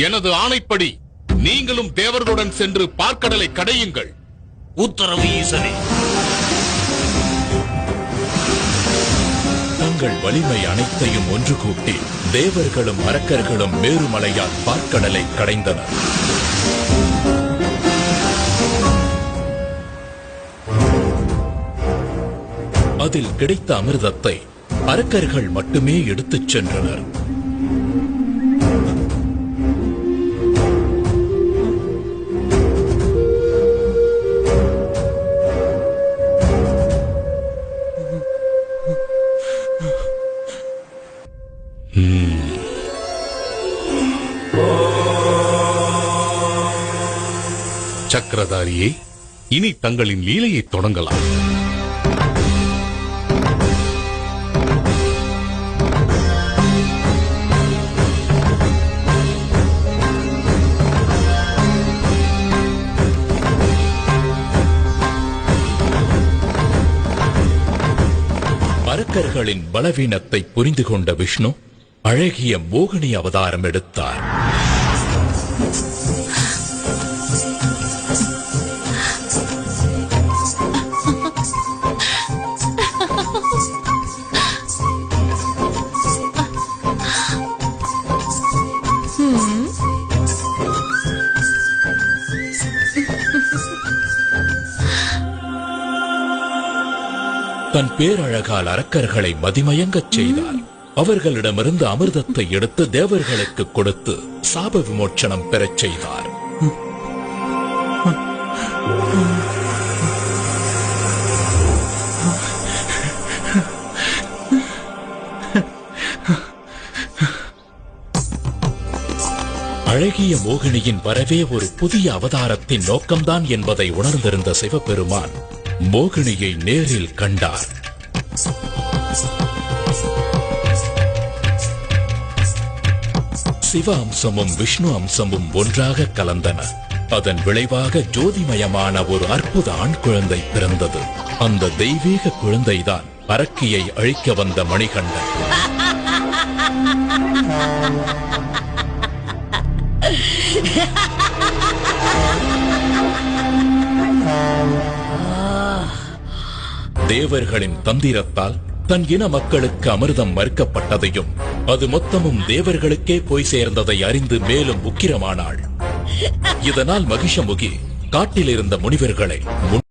எனது ஆணைப்படி நீங்களும் தேவர்களுடன் சென்று பார்க்கடலை கடையுங்கள். உத்தரவு ஈசனே. தங்கள் வலிமை அனைத்தையும் ஒன்று கூட்டி தேவர்களும் அரக்கர்களும் மேருமலையால் பார்க்கடலை கடைந்தனர். அதில் கிடைத்த அமிர்தத்தை அரக்கர்கள் மட்டுமே எடுத்துச் சென்றனர். சக்கரதாரியே, இனி தங்களின் லீலையை தொடங்கலாம். அரக்கர்களின் பலவீனத்தை புரிந்து கொண்ட விஷ்ணு அழகிய மோகினி அவதாரம் எடுத்தார். தன் பேரழகால் அரக்கர்களை மதிமயங்கச் செய்தார். அவர்களிடமிருந்து அமிர்தத்தை எடுத்து தேவர்களுக்கு கொடுத்து சாப விமோச்சனம் பெறச் செய்தார். அழகிய மோகினியின் வரவே ஒரு புதிய அவதாரத்தின் நோக்கம்தான் என்பதை உணர்ந்திருந்த சிவபெருமான் மோகினியை நேரில் கண்டார். சிவ அம்சமும் விஷ்ணு அம்சமும் ஒன்றாக கலந்தன. அதன் விளைவாக ஜோதிமயமான ஒரு அற்புத ஆண் குழந்தை பிறந்தது. அந்த தெய்வீக குழந்தைதான் அரக்கியை அழிக்க வந்த மணிகண்டன். தேவர்களின் தந்திரத்தால் தன் இன மக்களுக்கு அமிர்தம் மறுக்கப்பட்டதையும் அது மொத்தமும் தேவர்களுக்கே போய் சேர்ந்ததை அறிந்து மேலும் உக்கிரமானாள். இதனால் மகிஷமுகி காட்டில் இருந்த முனிவர்களை